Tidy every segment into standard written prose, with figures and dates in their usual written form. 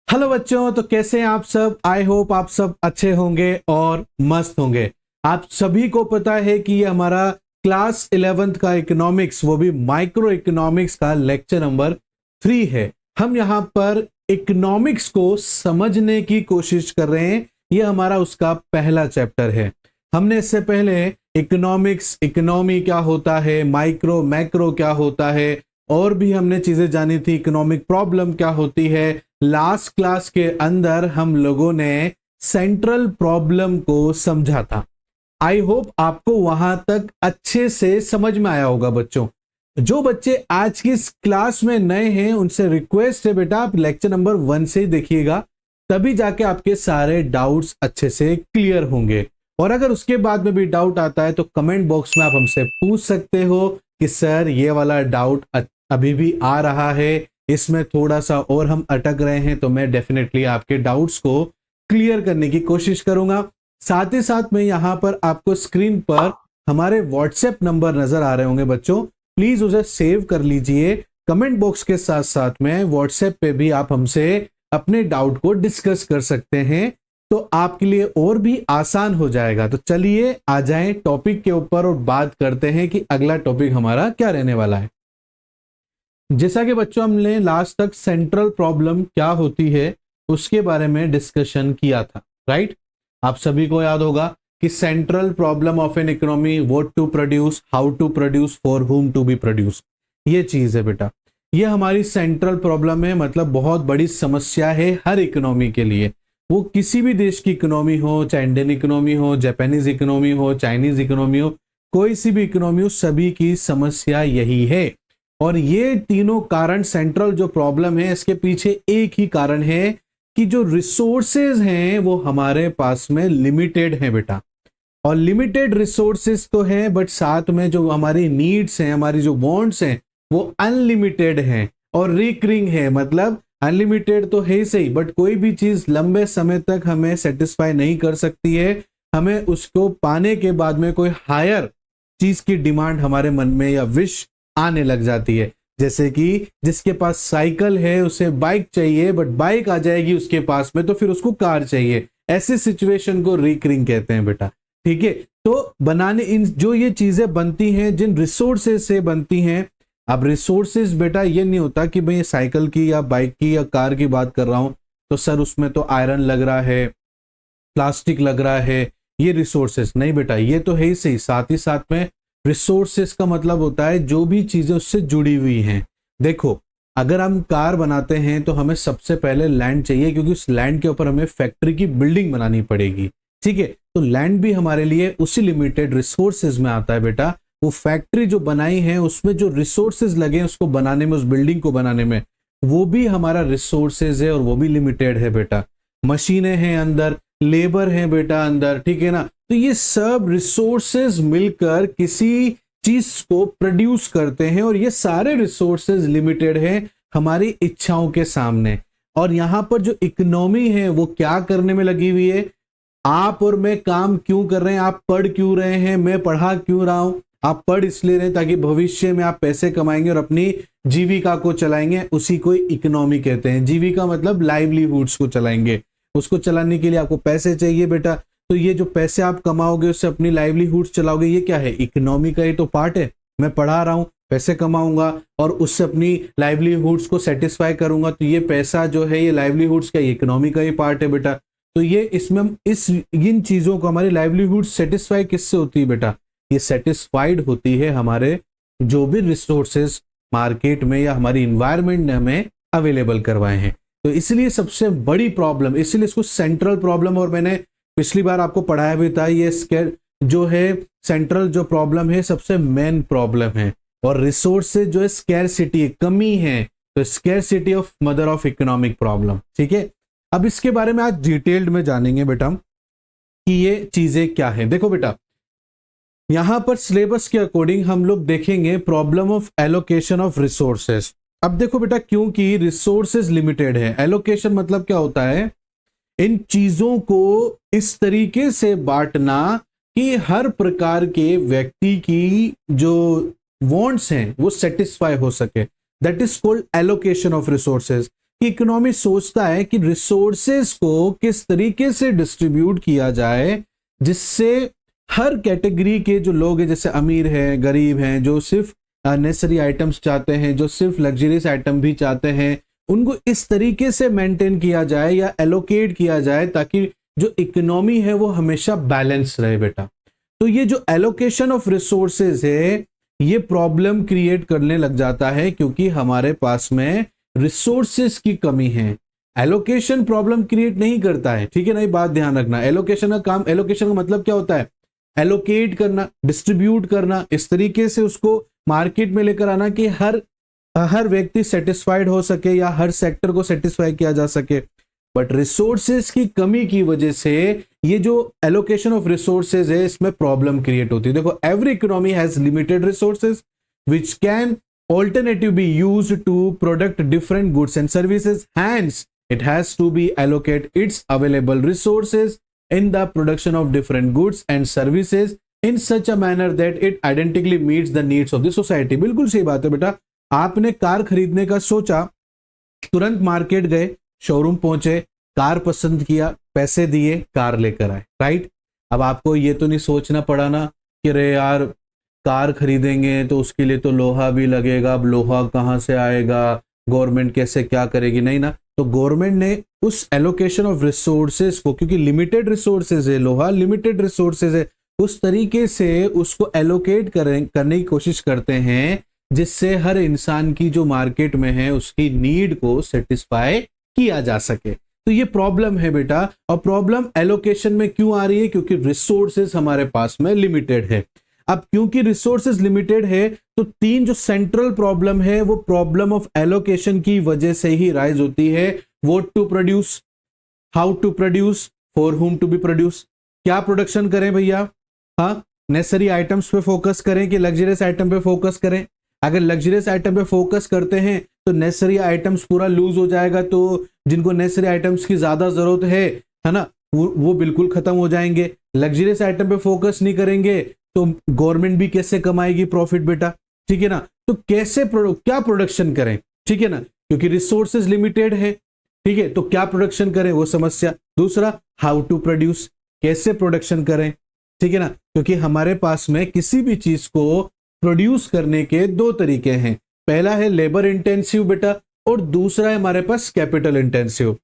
Hello बच्चों, तो कैसे हैं आप सब। आई होप आप सब अच्छे होंगे और मस्त होंगे। आप सभी को पता है कि ये हमारा क्लास 11th का इकोनॉमिक्स, वो भी माइक्रो इकोनॉमिक्स का लेक्चर नंबर 3 है। हम यहाँ पर इकोनॉमिक्स को समझने की कोशिश कर रहे हैं। ये हमारा उसका पहला चैप्टर है। हमने इससे पहले इकोनॉमिक्स, इकोनॉमी क्या होता है, माइक्रो मैक्रो क्या होता है, और भी हमने चीजें जानी थी। इकोनॉमिक प्रॉब्लम क्या होती है। लास्ट क्लास के अंदर हम लोगों ने सेंट्रल प्रॉब्लम को समझा था। आई होप आपको वहां तक अच्छे से समझ में आया होगा। बच्चों, जो बच्चे आज की इस क्लास में नए हैं उनसे रिक्वेस्ट है बेटा, आप लेक्चर नंबर 1 से ही देखिएगा, तभी जाके आपके सारे डाउट्स अच्छे से क्लियर होंगे। और अगर उसके बाद में भी डाउट आता है तो कमेंट बॉक्स में आप हमसे पूछ सकते हो कि सर ये वाला डाउट अभी भी आ रहा है, इसमें थोड़ा सा और हम अटक रहे हैं, तो मैं डेफिनेटली आपके डाउट्स को क्लियर करने की कोशिश करूंगा। साथ ही साथ में यहां पर आपको स्क्रीन पर हमारे व्हाट्सएप नंबर नजर आ रहे होंगे। बच्चों, प्लीज उसे सेव कर लीजिए। कमेंट बॉक्स के साथ साथ में व्हाट्सएप पे भी आप हमसे अपने डाउट को डिस्कस कर सकते हैं, तो आपके लिए और भी आसान हो जाएगा। तो चलिए आ जाएं टॉपिक के ऊपर और बात करते हैं कि अगला टॉपिक हमारा क्या रहने वाला है। जैसा कि बच्चों हमने लास्ट तक सेंट्रल प्रॉब्लम क्या होती है उसके बारे में डिस्कशन किया था, राइट। आप सभी को याद होगा कि central problem of an economy, what to produce, how to produce, for whom to be produce, ये चीज है बेटा। ये हमारी सेंट्रल प्रॉब्लम है, मतलब बहुत बड़ी समस्या है हर इकोनॉमी के लिए। वो किसी भी देश की इकोनॉमी हो, चाहे इंडियन इकोनॉमी हो, जापानीज इकोनॉमी हो, चाइनीज इकोनॉमी हो, कोई सी भी इकोनॉमी हो, सभी की समस्या यही है। और ये तीनों कारण, सेंट्रल जो प्रॉब्लम है इसके पीछे एक ही कारण है कि जो रिसोर्सेज हैं वो हमारे पास में लिमिटेड हैं बेटा। और लिमिटेड रिसोर्सेज तो हैं, बट साथ में जो हमारी नीड्स हैं, हमारी जो वांट्स हैं, वो अनलिमिटेड हैं और रिकरिंग है। मतलब अनलिमिटेड तो है सही, बट कोई भी चीज लंबे समय तक हमें सेटिस्फाई नहीं कर सकती है। हमें उसको पाने के बाद में कोई हायर चीज की डिमांड हमारे मन में या विश आने लग जाती है। जैसे कि जिसके पास साइकिल है उसे बाइक चाहिए, बट बाइक आ जाएगी उसके पास में तो फिर उसको कार चाहिए। ऐसे सिचुएशन को रिकरिंग कहते हैं बेटा, ठीक है। तो बनाने इन जो ये चीजें बनती हैं जिन रिसोर्सेज से बनती हैं। अब रिसोर्सेज बेटा ये नहीं होता कि भाई साइकिल की या बाइक की या कार की बात कर रहा हूं तो सर उसमें तो आयरन लग रहा है, प्लास्टिक लग रहा है, ये रिसोर्सेज नहीं बेटा। ये तो है ही सही, साथ ही साथ में रिसोर्सेस का मतलब होता है जो भी चीजें उससे जुड़ी हुई हैं। देखो, अगर हम कार बनाते हैं तो हमें सबसे पहले लैंड चाहिए, क्योंकि उस लैंड के ऊपर हमें फैक्ट्री की बिल्डिंग बनानी पड़ेगी, ठीक है। तो लैंड भी हमारे लिए उसी लिमिटेड रिसोर्सेज में आता है बेटा। वो फैक्ट्री जो बनाई है उसमें जो रिसोर्सेज लगे उसको बनाने में, उस बिल्डिंग को बनाने में, वो भी हमारा रिसोर्सेज है और वो भी लिमिटेड है बेटा। मशीनें हैं अंदर, लेबर है बेटा अंदर, ठीक है ना। तो ये सब रिसोर्सेज मिलकर किसी चीज को प्रोड्यूस करते हैं और ये सारे रिसोर्सेज लिमिटेड हैं हमारी इच्छाओं के सामने। और यहां पर जो इकोनॉमी है वो क्या करने में लगी हुई है। आप और मैं काम क्यों कर रहे हैं, आप पढ़ क्यों रहे हैं, मैं पढ़ा क्यों रहा हूं। आप पढ़ इसलिए रहे ताकि भविष्य में आप पैसे कमाएंगे और अपनी जीविका को चलाएंगे, उसी को इकोनॉमी कहते हैं। जीविका मतलब लाइवलीहुड्स को चलाएंगे, उसको चलाने के लिए आपको पैसे चाहिए बेटा। तो ये जो पैसे आप कमाओगे उससे अपनी लाइवलीहुड्स चलाओगे, ये क्या है, इकोनॉमी का ही तो पार्ट है। मैं पढ़ा रहा हूँ, पैसे कमाऊंगा और उससे अपनी लाइवलीहुड्स को सेटिस्फाई करूंगा, तो ये पैसा जो है ये लाइवलीहुड्स का, इकोनॉमी का ही पार्ट है बेटा। तो ये इसमें हम इन चीजों को, हमारी लाइवलीहुड सेटिस्फाई किससे होती है बेटा, ये सेटिस्फाइड होती है हमारे जो भी रिसोर्सेज मार्केट में या हमारी इन्वायरमेंट ने हमें अवेलेबल करवाए हैं। तो इसलिए सबसे बड़ी प्रॉब्लम, इसलिए इसको सेंट्रल प्रॉब्लम, और मैंने पिछली बार आपको पढ़ाया भी था, ये जो है सेंट्रल जो प्रॉब्लम है सबसे मेन प्रॉब्लम है। और रिसोर्सेज जो है स्कैरसिटी है, कमी है, तो scarcity of mother of economic problem, ठीक है। अब इसके बारे में आज डिटेल्ड में जानेंगे बेटा कि ये चीजें क्या है। देखो बेटा, यहां पर सिलेबस के अकॉर्डिंग हम लोग देखेंगे problem of allocation of resources. अब देखो बेटा, क्योंकि रिसोर्सेज लिमिटेड है, एलोकेशन मतलब क्या होता है, इन चीजों को इस तरीके से बांटना कि हर प्रकार के व्यक्ति की जो वांट्स हैं वो सेटिस्फाई हो सके, that is called allocation of resources. कि इकोनॉमी सोचता है कि रिसोर्सेज को किस तरीके से डिस्ट्रीब्यूट किया जाए जिससे हर कैटेगरी के जो लोग हैं, जैसे अमीर हैं, गरीब हैं, जो सिर्फ नेसेसरी आइटम्स चाहते हैं, जो सिर्फ लग्जरियस आइटम भी चाहते हैं, उनको इस तरीके से मेंटेन किया जाए या एलोकेट किया जाए ताकि जो इकोनॉमी है वो हमेशा बैलेंस रहे बेटा। तो ये जो एलोकेशन ऑफ रिसोर्सेज है ये प्रॉब्लम क्रिएट करने लग जाता है क्योंकि हमारे पास में रिसोर्सेज की कमी है। एलोकेशन प्रॉब्लम क्रिएट नहीं करता है, ठीक है ना, ये बात ध्यान रखना। एलोकेशन का काम, एलोकेशन का मतलब क्या होता है? एलोकेट करना, डिस्ट्रीब्यूट करना, इस तरीके से उसको मार्केट में लेकर आना कि हर व्यक्ति सेटिस्फाइड हो सके या हर सेक्टर को सेटिस्फाई किया जा सके। बट रिसोर्सेज की कमी की वजह से ये जो एलोकेशन ऑफ रिसोर्सेज है इसमें प्रॉब्लम क्रिएट होती है। देखो, every economy has limited resources which can alternative be used to product different goods and services, hence it has to be allocate its available resources in the production of different goods and services in such a manner that it identically meets the needs of the society। बिल्कुल सही बात है बेटा। आपने car खरीदने का सोचा, तुरंत मार्केट गए, शोरूम पहुंचे, कार पसंद किया, पैसे दिए, कार लेकर आए, राइट। अब आपको ये तो नहीं सोचना पड़ा ना कि रे यार कार खरीदेंगे तो उसके लिए तो लोहा भी लगेगा, अब लोहा कहाँ से आएगा, गवर्नमेंट कैसे क्या करेगी, नहीं ना। तो गवर्नमेंट ने उस एलोकेशन ऑफ रिसोर्सेज को, क्योंकि लिमिटेड रिसोर्सेज है, लोहा लिमिटेड रिसोर्सेज है, उस तरीके से उसको एलोकेट करने की कोशिश करते हैं जिससे हर इंसान की जो मार्केट में है उसकी नीड को सेटिस्फाई किया जा सके। तो ये प्रॉब्लम है बेटा। और प्रॉब्लम एलोकेशन में क्यों आ रही है? क्योंकि रिसोर्सेज हमारे पास में लिमिटेड है। अब क्योंकि रिसोर्सेज लिमिटेड है तो तीन जो सेंट्रल प्रॉब्लम है वो प्रॉब्लम ऑफ एलोकेशन की वजह से ही राइज होती है। What to produce, how to produce, for whom to be produce. क्या प्रोडक्शन करें भैया? हाँ, नेसेसरी आइटम्स पे फोकस करें कि लग्जरियस आइटम पे फोकस करें? अगर लग्जरियस आइटम पे फोकस करते हैं तो नेसेसरी आइटम्स पूरा लूज हो जाएगा, तो जिनको नेसेसरी आइटम्स की ज्यादा जरूरत है ना, वो बिल्कुल खत्म हो जाएंगे। लग्जरियस आइटम पे फोकस नहीं करेंगे तो गवर्नमेंट भी कैसे कमाएगी प्रॉफिट बेटा, ठीक है ना। तो कैसे क्या प्रोडक्शन करें, ठीक है ना, क्योंकि रिसोर्सेज लिमिटेड है, ठीक है। तो क्या प्रोडक्शन करें वो समस्या। दूसरा, हाउ टू प्रोड्यूस, कैसे प्रोडक्शन करें, ठीक है ना, क्योंकि हमारे पास में किसी भी चीज को प्रोड्यूस करने के दो तरीके हैं। पहला है लेबर इंटेंसिव बेटा, और दूसरा है हमारे पास कैपिटल इंटेंसिव।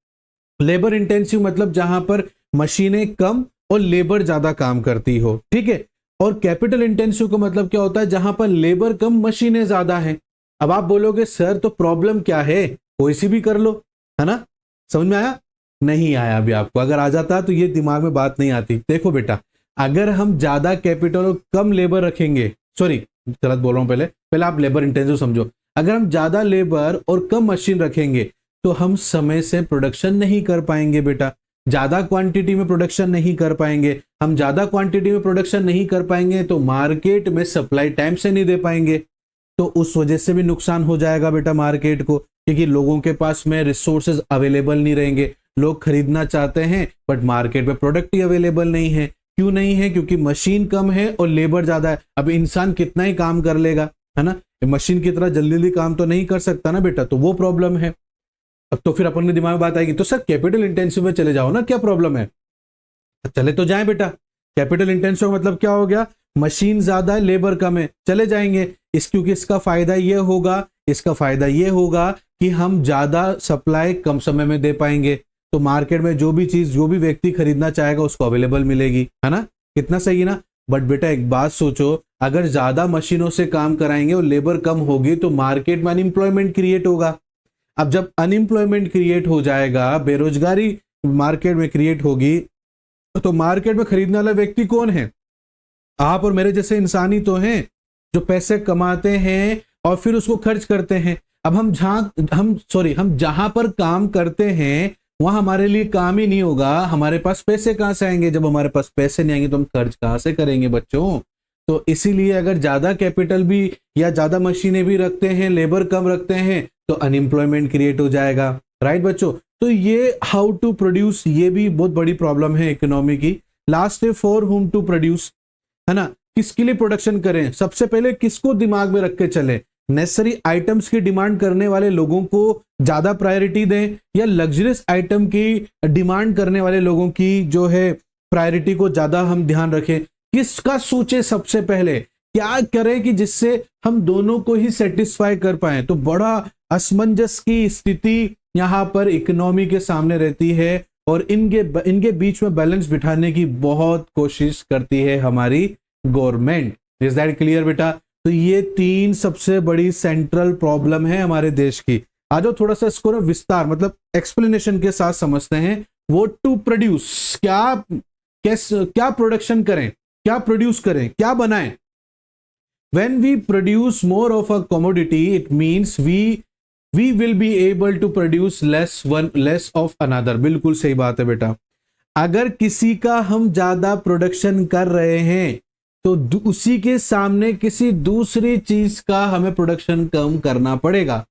लेबर इंटेंसिव मतलब जहां पर मशीनें कम और लेबर ज्यादा काम करती हो, ठीक है। और कैपिटल इंटेंसिव का मतलब क्या होता है? जहां पर लेबर कम मशीनें ज्यादा हैं। अब आप बोलोगे सर तो प्रॉब्लम क्या है, कोई सी भी कर लो, है ना। समझ में आया? नहीं आया अभी आपको। अगर आ जाता तो ये दिमाग में बात नहीं आती। देखो बेटा, अगर हम ज्यादा कैपिटल और कम लेबर रखेंगे, सॉरी गलत बोल रहा हूं, पहले आप लेबर इंटेंसिव समझो। अगर हम ज्यादा लेबर और कम मशीन रखेंगे तो हम समय से प्रोडक्शन नहीं कर पाएंगे बेटा, ज्यादा क्वांटिटी में प्रोडक्शन नहीं कर पाएंगे। हम ज्यादा क्वांटिटी में प्रोडक्शन नहीं कर पाएंगे तो मार्केट में सप्लाई टाइम से नहीं दे पाएंगे, तो उस वजह से भी नुकसान हो जाएगा बेटा मार्केट को, क्योंकि लोगों के पास में रिसोर्सेज अवेलेबल नहीं रहेंगे। लोग खरीदना चाहते हैं बट मार्केट में प्रोडक्ट ही अवेलेबल नहीं है। क्यों नहीं है? क्योंकि मशीन कम है और लेबर ज्यादा है। अब इंसान कितना ही काम कर लेगा, है ना, मशीन की तरह जल्दी जल्दी काम तो नहीं कर सकता ना बेटा, तो वो प्रॉब्लम है। अब तो फिर अपने दिमाग में बात आएगी तो सर कैपिटल इंटेंसिव में चले जाओ ना, क्या प्रॉब्लम है? चले तो जाएं बेटा। कैपिटल इंटेंसिव मतलब क्या हो गया? मशीन ज्यादा है, लेबर कम है, चले जाएंगे। क्योंकि इसका फायदा ये होगा कि हम ज्यादा सप्लाई कम समय में दे पाएंगे, तो मार्केट में जो भी व्यक्ति खरीदना चाहेगा उसको अवेलेबल मिलेगी, है ना। कितना सही ना। बट बेटा एक बात सोचो, अगर ज्यादा मशीनों से काम कराएंगे और लेबर कम होगी तो मार्केट में अनएम्प्लॉयमेंट क्रिएट होगा। अब जब अनएम्प्लॉयमेंट क्रिएट हो जाएगा, बेरोजगारी मार्केट में क्रिएट होगी, तो मार्केट में खरीदने वाला व्यक्ति कौन है? आप और मेरे जैसे इंसान ही तो हैं जो पैसे कमाते हैं और फिर उसको खर्च करते हैं। अब हम जहां पर काम करते हैं वहां हमारे लिए काम ही नहीं होगा, हमारे पास पैसे कहां से आएंगे? जब हमारे पास पैसे नहीं आएंगे तो हम खर्च कहां से करेंगे बच्चों? तो इसीलिए अगर ज्यादा कैपिटल भी या ज्यादा मशीनें भी रखते हैं, लेबर कम रखते हैं, तो अनएम्प्लॉयमेंट क्रिएट हो जाएगा, राइट बच्चों। तो ये हाउ टू प्रोड्यूस, ये भी बहुत बड़ी प्रॉब्लम है इकोनॉमी की। लास्ट है फॉर हुम टू प्रोड्यूस, है ना, किसके लिए प्रोडक्शन करें? सबसे पहले किसको दिमाग में रख के चले? नेसेसरी आइटम्स की डिमांड करने वाले लोगों को ज्यादा प्रायोरिटी दें या लग्जरियस आइटम की डिमांड करने वाले लोगों की जो है प्रायोरिटी को ज्यादा हम ध्यान रखें, किसका सोचे सबसे पहले, क्या करें कि जिससे हम दोनों को ही सेटिस्फाई कर पाए। तो बड़ा असमंजस की स्थिति यहाँ पर इकोनॉमी के सामने रहती है और इनके बीच में बैलेंस बिठाने की बहुत कोशिश करती है हमारी गवर्नमेंट। इज दैट क्लियर बेटा? तो ये 3 सबसे बड़ी सेंट्रल प्रॉब्लम है हमारे देश की। आज थोड़ा सा इसको ना विस्तार मतलब एक्सप्लेनेशन के साथ समझते हैं। व्हाट टू प्रोड्यूस, क्या प्रोडक्शन करें, क्या प्रोड्यूस करें, क्या बनाएं। When we produce more of a commodity, it means we will be able to produce less of another। बिल्कुल सही बात है बेटा। अगर किसी का हम ज्यादा प्रोडक्शन कर रहे हैं तो उसी के सामने किसी दूसरी चीज का हमें प्रोडक्शन कम करना पड़ेगा।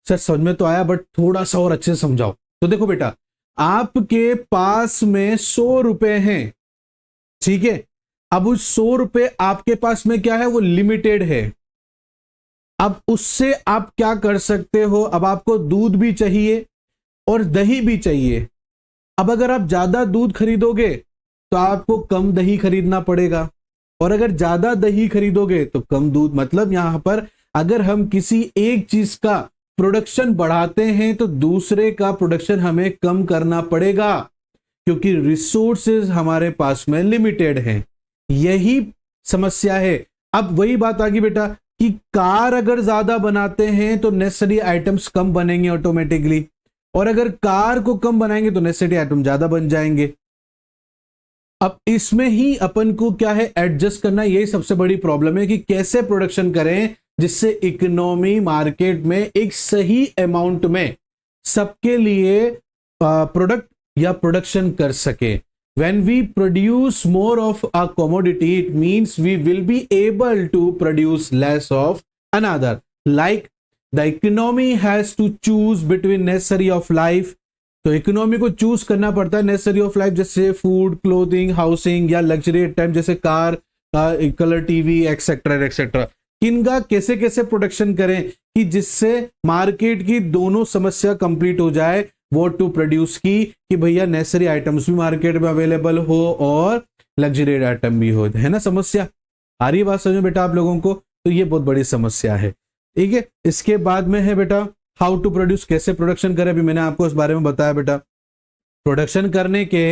सर समझ में तो आया, बट थोड़ा सा और अच्छे से समझाओ। तो देखो बेटा, आपके पास में 100 रुपए हैं, ठीक है। अब उस 100 रुपए आपके पास में क्या है, वो लिमिटेड है। अब उससे आप क्या कर सकते हो, अब आपको दूध भी चाहिए और दही भी चाहिए। अब अगर आप ज्यादा दूध खरीदोगे तो आपको कम दही खरीदना पड़ेगा, और अगर ज्यादा दही खरीदोगे तो कम दूध। मतलब यहां पर अगर हम किसी एक चीज का प्रोडक्शन बढ़ाते हैं तो दूसरे का प्रोडक्शन हमें कम करना पड़ेगा, क्योंकि रिसोर्सेज हमारे पास में लिमिटेड हैं। यही समस्या है। अब वही बात आ गई बेटा कि कार अगर ज्यादा बनाते हैं तो नेसेसरी आइटम्स कम बनेंगे ऑटोमेटिकली, और अगर कार को कम बनाएंगे तो नेसेसरी आइटम ज्यादा बन जाएंगे। अब इसमें ही अपन को क्या है, एडजस्ट करना। यही सबसे बड़ी प्रॉब्लम है कि कैसे प्रोडक्शन करें जिससे इकोनॉमी मार्केट में एक सही अमाउंट में सबके लिए प्रोडक्ट या प्रोडक्शन कर सके। When we produce more of a commodity, it means we will be able to produce less of another. Like the economy has to choose between necessary of life. तो economy को choose करना पड़ता है necessary of life, जैसे food, clothing, housing या luxury item जैसे car, colour TV etcetera etcetera. किनका कैसे कैसे प्रोडक्शन करें कि जिससे मार्केट की दोनों समस्या कंप्लीट हो जाए। वो टू प्रोड्यूस की कि भैया नेसेसरी आइटम्स भी मार्केट में अवेलेबल हो और लग्जरी आइटम भी हो, है ना। समस्या आ रही है बात समझ में बेटा आप लोगों को? तो ये बहुत बड़ी समस्या है, ठीक है। इसके बाद में है बेटा हाउ टू प्रोड्यूस, कैसे प्रोडक्शन करें। अभी मैंने आपको इस बारे में बताया बेटा। प्रोडक्शन करने के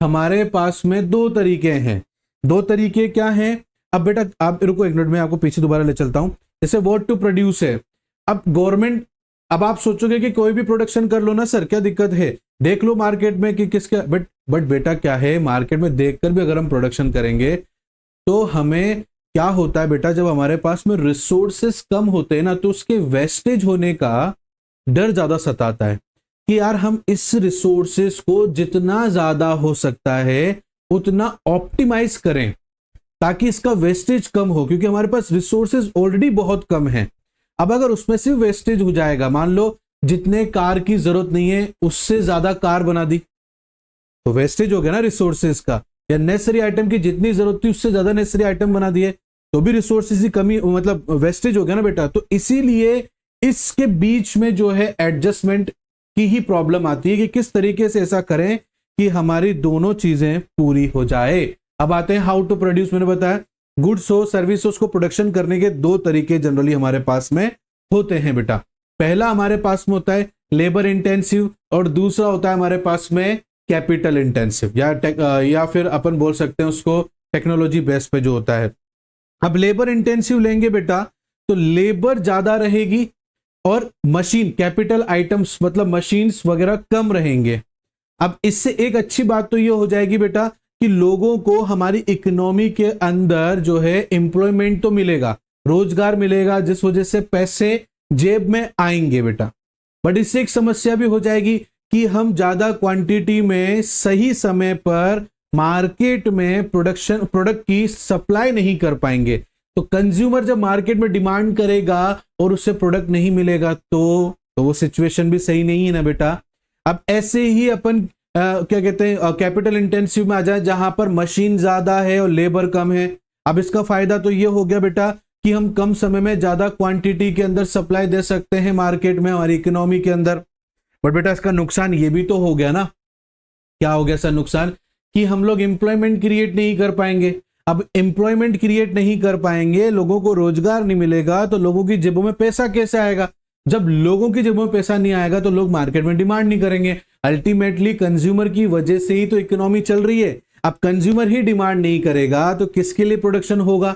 हमारे पास में 2 तरीके हैं। 2 तरीके क्या हैं? अब बेटा आप रुको एक मिनट में आपको पीछे दोबारा ले चलता हूं। जैसे व्हाट टू प्रोड्यूस है, अब गवर्नमेंट, अब आप सोचोगे कि कोई भी प्रोडक्शन कर लो ना सर, क्या दिक्कत है, देख लो मार्केट में कि किसका। बट बेटा क्या है, मार्केट में देखकर भी अगर हम प्रोडक्शन करेंगे तो हमें क्या होता है बेटा, जब हमारे पास में रिसोर्सेस कम होते हैं ना तो उसके वेस्टेज होने का डर ज्यादा सताता है कि यार हम इस रिसोर्सेस को जितना ज्यादा हो सकता है उतना ऑप्टिमाइज करें ताकि इसका वेस्टेज कम हो, क्योंकि हमारे पास रिसोर्सेज ऑलरेडी बहुत कम है। अब अगर उसमें से वेस्टेज हो जाएगा, मान लो जितने कार की जरूरत नहीं है उससे ज्यादा कार बना दी तो वेस्टेज हो गया ना रिसोर्सेज का। या नेसेसरी आइटम की जितनी जरूरत थी उससे ज्यादा नेसेसरी आइटम बना दिए तो भी रिसोर्सेज की कमी, मतलब वेस्टेज हो गया ना बेटा। तो इसीलिए इसके बीच में जो है एडजस्टमेंट की ही प्रॉब्लम आती है कि किस तरीके से ऐसा करें कि हमारी दोनों चीजें पूरी हो जाए। अब आते हैं हाउ टू प्रोड्यूस। मैंने बताया गुड्स हो सर्विसेज को प्रोडक्शन करने के 2 तरीके जनरली हमारे पास में होते हैं बेटा। पहला हमारे पास में होता है लेबर इंटेंसिव और दूसरा होता है हमारे पास में कैपिटल इंटेंसिव, या फिर अपन बोल सकते हैं उसको टेक्नोलॉजी बेस पे जो होता है। अब लेबर इंटेंसिव लेंगे बेटा तो लेबर ज्यादा रहेगी और मशीन, कैपिटल आइटम्स मतलब मशीन्स वगैरह कम रहेंगे। अब इससे एक अच्छी बात तो ये हो जाएगी बेटा कि लोगों को हमारी इकोनॉमी के अंदर जो है एम्प्लॉयमेंट तो मिलेगा, रोजगार मिलेगा, जिस वजह से पैसे जेब में आएंगे बेटा। बट इससे एक समस्या भी हो जाएगी कि हम ज्यादा क्वांटिटी में सही समय पर मार्केट में प्रोडक्ट की सप्लाई नहीं कर पाएंगे। तो कंज्यूमर जब मार्केट में डिमांड करेगा और उससे प्रोडक्ट नहीं मिलेगा तो वो सिचुएशन भी सही नहीं है ना बेटा। अब ऐसे ही अपन क्या कहते हैं कैपिटल इंटेंसिव में आ जाए जहां पर मशीन ज्यादा है और लेबर कम है। अब इसका फायदा तो ये हो गया बेटा कि हम कम समय में ज्यादा क्वांटिटी के अंदर सप्लाई दे सकते हैं मार्केट में, हमारी इकोनॉमी के अंदर। बट बेटा इसका नुकसान ये भी तो हो गया ना, क्या हो गया सर नुकसान, कि हम लोग एम्प्लॉयमेंट क्रिएट नहीं कर पाएंगे। अब एम्प्लॉयमेंट क्रिएट नहीं कर पाएंगे, लोगों को रोजगार नहीं मिलेगा, तो लोगों की जेबों में पैसा कैसे आएगा? जब लोगों की जेबों में पैसा नहीं आएगा तो लोग मार्केट में डिमांड नहीं करेंगे। अल्टीमेटली कंज्यूमर की वजह से ही तो इकोनॉमी चल रही है। अब कंज्यूमर ही डिमांड नहीं करेगा तो किसके लिए प्रोडक्शन होगा?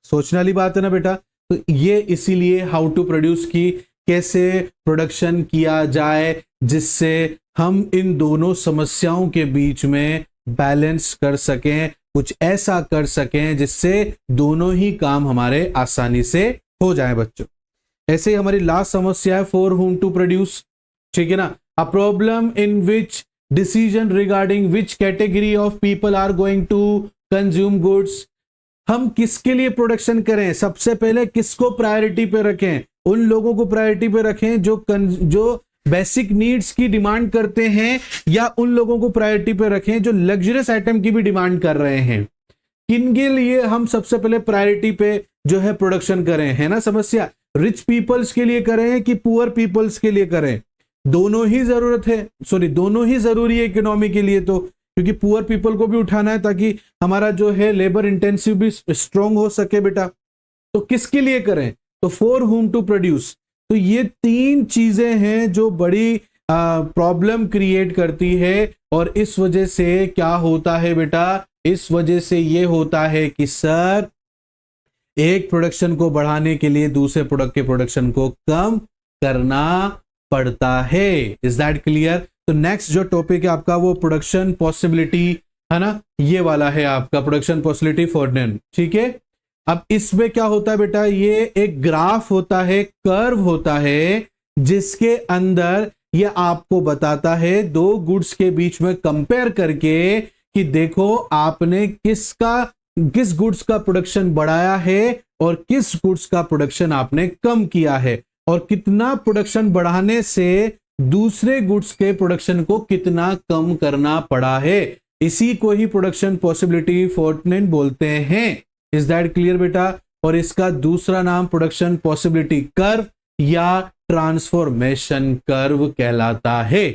सोचने वाली बात है ना बेटा। तो ये इसीलिए हाउ टू प्रोड्यूस की, कैसे प्रोडक्शन किया जाए जिससे हम इन दोनों समस्याओं के बीच में बैलेंस कर सकें, कुछ ऐसा कर सकें जिससे दोनों ही काम हमारे आसानी से हो जाए बच्चों। ऐसे ही हमारी लास्ट समस्या है फॉर हुम टू प्रोड्यूस, ठीक है ना। A problem in which decision regarding which category of people are going to consume goods. हम किसके लिए प्रोडक्शन करें? सबसे पहले किसको प्रायोरिटी पे रखें? उन लोगों को प्रायोरिटी पे रखें जो बेसिक नीड्स की डिमांड करते हैं, या उन लोगों को प्रायोरिटी पे रखें जो लग्जरियस आइटम की भी डिमांड कर रहे हैं? किनके लिए हम सबसे पहले प्रायोरिटी पे जो है प्रोडक्शन करें, है ना समस्या। रिच पीपल्स के लिए करें कि पुअर पीपल्स के लिए करें? दोनों ही जरूरत है, दोनों ही जरूरी है इकोनॉमी के लिए, तो क्योंकि पुअर पीपल को भी उठाना है ताकि हमारा जो है लेबर इंटेंसिव भी स्ट्रांग हो सके बेटा। तो किसके लिए करें? तो फॉर हुम टू प्रोड्यूस। तो ये तीन चीजें हैं जो बड़ी प्रॉब्लम क्रिएट करती है, और इस वजह से क्या होता है बेटा, इस वजह से ये होता है कि सर एक प्रोडक्शन को बढ़ाने के लिए दूसरे प्रोडक्ट के प्रोडक्शन को कम करना पड़ता है। Is that clear? तो नेक्स्ट जो टॉपिक है आपका वो प्रोडक्शन पॉसिबिलिटी है ना, ये वाला है आपका प्रोडक्शन पॉसिबिलिटी फॉर नेम, ठीक है। अब इसमें क्या होता है बेटा, ये एक ग्राफ होता है, कर्व होता है, जिसके अंदर ये आपको बताता है दो गुड्स के बीच में कंपेयर करके कि देखो आपने किस गुड्स का प्रोडक्शन बढ़ाया है और किस गुड्स का प्रोडक्शन आपने कम किया है, और कितना प्रोडक्शन बढ़ाने से दूसरे गुड्स के प्रोडक्शन को कितना कम करना पड़ा है। इसी को ही प्रोडक्शन पॉसिबिलिटी फोर्टनेट बोलते हैं। इज दैट क्लियर बेटा? और इसका दूसरा नाम प्रोडक्शन पॉसिबिलिटी कर्व या ट्रांसफॉर्मेशन कर्व कहलाता है।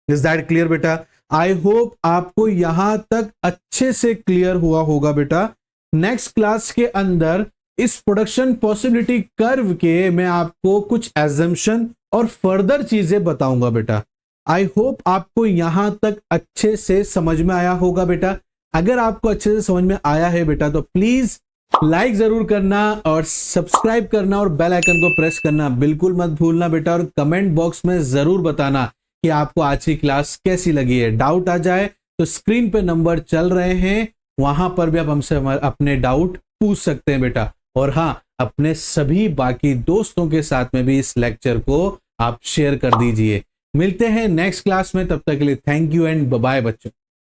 इज दैट क्लियर बेटा? आई होप आपको यहां तक अच्छे से क्लियर हुआ होगा बेटा। नेक्स्ट क्लास के अंदर इस प्रोडक्शन पॉसिबिलिटी कर्व के मैं आपको कुछ एजम्पशन और फर्दर चीजें बताऊंगा बेटा। आई होप आपको यहां तक अच्छे से समझ में आया होगा बेटा। अगर आपको अच्छे से समझ में आया है बेटा तो प्लीज लाइक जरूर करना और सब्सक्राइब करना और बेल आइकन को प्रेस करना बिल्कुल मत भूलना बेटा। और कमेंट बॉक्स में जरूर बताना कि आपको आज की क्लास कैसी लगी है। डाउट आ जाए तो स्क्रीन पे नंबर चल रहे हैं, वहां पर भी आप हमसे अपने डाउट पूछ सकते हैं बेटा। और हाँ, अपने सभी बाकी दोस्तों के साथ में भी इस लेक्चर को आप शेयर कर दीजिए। मिलते हैं नेक्स्ट क्लास में, तब तक के लिए thank you and bye bye बच्चों।